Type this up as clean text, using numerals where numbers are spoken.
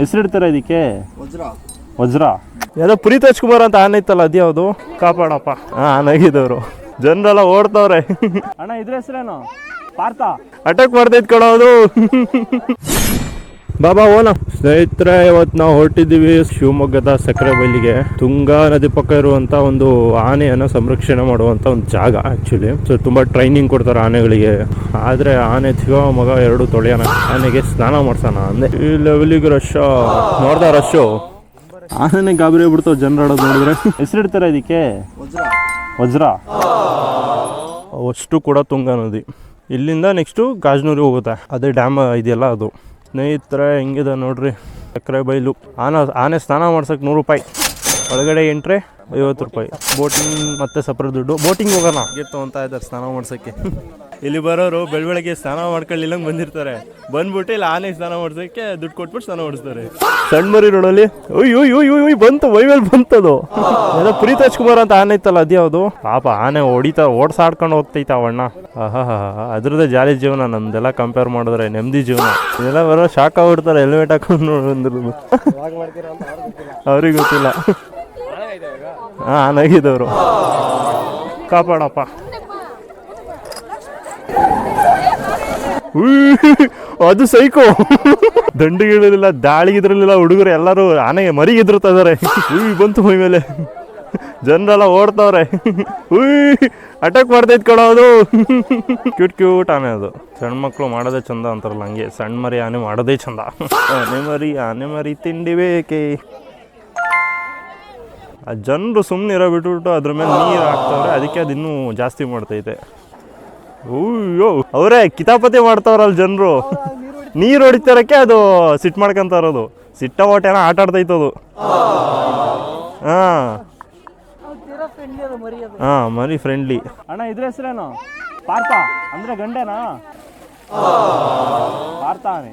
ಹೆಸರಿಡ್ತಾರೆ ಇದಕ್ಕೆ ವಜ್ರ. ವಜ್ರ. ಯಾವುದೋ ಪುನೀತ್ ಕುಮಾರ್ ಅಂತ ಆನೆ ಇತ್ತಲ್ಲ, ಅದ್ಯಾವುದು? ಕಾಪಾಡಪ್ಪ. ಆನೆಗಿದವರು ಜನರೆಲ್ಲ ಓಡ್ತವ್ರೆ. ಅಣ್ಣ ಇದ್ರ ಹೆಸರೇನು? ಪಾರ್ಥ. ಅಟ್ಯಾಕ್ ಮಾಡ್ತೈತ್ ಕೊಡೋದು. ಬಾಬಾ ಓನ ಸ್ನೇಹಿತರೆ, ಇವತ್ತು ನಾವು ಹೊರಟಿದ್ದೀವಿ ಶಿವಮೊಗ್ಗದ ಸಕ್ಕರೆಬೈಲಿಗೆ. ತುಂಗಾ ನದಿ ಪಕ್ಕ ಇರುವಂತ ಒಂದು ಆನೆಯನ್ನು ಸಂರಕ್ಷಣೆ ಮಾಡುವಂತ ಒಂದು ಜಾಗ ಆಕ್ಚುಲಿ. ಸೊ ತುಂಬಾ ಟ್ರೈನಿಂಗ್ ಕೊಡ್ತಾರೆ ಆನೆಗಳಿಗೆ. ಆದ್ರೆ ಆನೆ ಸಿಗೋ ಮಗ ಎರಡು ತೊಳೆಯೋಣ, ಆನೆಗೆ ಸ್ನಾನ ಮಾಡ್ಸೋಣ ಅಂದೆ. ಈ ಲೆವೆಲಿಗೆ ರಶ್ ನೋಡ್ದ ರಶ್. ಆನೆನೆ ಗಾಬರಿ ಆಗ್ಬಿಡ್ತಾವ ಜನರು ಆಡೋದು ನೋಡಿದ್ರೆ. ಹೆಸರಿಡ್ತಾರೆ ಇದಕ್ಕೆ ವಜ್ರ. ವಜ್ರ. ಅಷ್ಟು ಕೂಡ ತುಂಗಾ ನದಿ. ಇಲ್ಲಿಂದ ನೆಕ್ಸ್ಟು ಗಾಜನೂರಿಗೆ ಹೋಗುತ್ತೆ. ಅದೇ ಡ್ಯಾಮ್ ಇದೆಯಲ್ಲ ಅದು. ಸ್ನೇಹಿತರೆ ಹೆಂಗಿದೆ ನೋಡ್ರಿ ಸಕ್ಕರೆಬೈಲು. ಆನೆ ಸ್ನಾನ ಮಾಡ್ಸೋಕೆ 100 ರೂಪಾಯಿ, ಒಳಗಡೆ ಎಂಟ್ರೆ 50 ರೂಪಾಯಿ. ಬೋಟಿಂಗ್ ಮತ್ತೆ ಸಪ್ರೇಟ್ ದುಡ್ಡು. ಬೋಟಿಂಗ್ ಹೋಗೋಣ ಗೆತ್ತು ಅಂತ ಇದ್ದಾರೆ ಸ್ನಾನ ಮಾಡ್ಸೋಕ್ಕೆ. ಇಲ್ಲಿ ಬರೋರು ಬೆಳಗ್ಗೆ ಸ್ನಾನ ಮಾಡ್ಕೊಳ್ಳಿಲ್ಲಂಗೆ ಬಂದಿರ್ತಾರೆ. ಬಂದ್ಬಿಟ್ಟು ಇಲ್ಲಿ ಆನೆ ಸ್ನಾನ ಮಾಡ್ಸೋಕ್ಕೆ ದುಡ್ಡು ಕೊಟ್ಬಿಟ್ಟು ಸ್ನಾನ ಮಾಡಿಸ್ತಾರೆ. ಸಣ್ಣ ಮರಿ ರೋಡಲ್ಲಿ ಉಯ್ ಬಂತು, ವೈವೇಲ್ ಬಂತದು. ಏನೋ ಪುನೀತ್ ಕುಮಾರ್ ಅಂತ ಆನೆ ಇತ್ತಲ್ಲ, ಅದ್ಯಾವುದು? ಪಾಪ ಆನೆ ಓಡ್ಸಾಡ್ಕೊಂಡು ಹೋಗ್ತೈತ ಅವಣ್ಣ. ಅದ್ರದ್ದೇ ಜಾಲಿ ಜೀವನ, ನಮ್ದೆಲ್ಲ ಕಂಪೇರ್ ಮಾಡಿದ್ರೆ ನೆಮ್ಮದಿ ಜೀವನ. ಇದೆಲ್ಲ ಬರೋ ಶಾಕ್ ಆಗ್ಬಿಡ್ತಾರೆ ಹೆಲ್ಮೆಟ್ ಹಾಕೊಂಡು ಬಂದಿರೋದು. ಅವ್ರಿಗೆ ಗೊತ್ತಿಲ್ಲ. ಆನೆಗಿದವರು ಕಾಪಾಡಪ್ಪ. ಅದು ಸೈಕೋ. ದಂಡಿಗಿಡಲಿಲ್ಲ, ದಾಳಿಗಿದ್ರಲಿಲ್ಲ, ಹುಡುಗರು ಎಲ್ಲರೂ ಆನೆಗೆ ಮರಿಗಿದ್ರತಾ ಇದಾರೆ. ಬಂತು ಮೈ ಮೇಲೆ, ಜನರೆಲ್ಲ ಓಡ್ತವ್ರೆ. ಅಟ್ಯಾಕ್ ಮಾಡ್ತೈತ್ ಕೊಡೋದು. ಕ್ಯೂಟ್ ಆನೆ ಅದು. ಸಣ್ಣ ಮಕ್ಕಳು ಮಾಡೋದೇ ಚಂದ ಅಂತಾರಲ್ಲ, ಹಂಗೆ ಸಣ್ಣ ಮರಿ ಆನೆ ಮಾಡೋದೇ ಚಂದ. ಆನೆ ಮರಿ ತಿಂಡಿ ಬೇಕೆ. ಆ ಜನರು ಸುಮ್ಮನೆ ಇರೋ ಬಿಟ್ಬಿಟ್ಟು ಅದ್ರ ಮೇಲೆ ನೀರು ಹಾಕ್ತವ್ರೆ, ಅದಕ್ಕೆ ಅದು ಇನ್ನೂ ಜಾಸ್ತಿ ಮಾಡ್ತೈತೆ. ಅಯ್ಯೋ ಅವರೇ ಕಿತಾಪತಿ ಮಾಡ್ತಾವ್ರಲ್ಲ ಜನರು. ನೀರು ಹೊಡಿತಾರಕ್ಕೆ ಅದು ಸಿಟ್ಟು ಮಾಡ್ಕೊಂತ ಇರೋದು. ಸಿಟ್ಟ ಓಟೇನ ಆಟ ಆಡ್ತೈತದು. ಮರಿ ಫ್ರೆಂಡ್ಲಿ. ಅಣ್ಣ ಇದ್ರ ಹೆಸರೇನು? ಪಾರ್ಥ ಅಂದ್ರೆ ಗಂಡೆನಾ? ಪಾರ್ಥ ಆನೆ.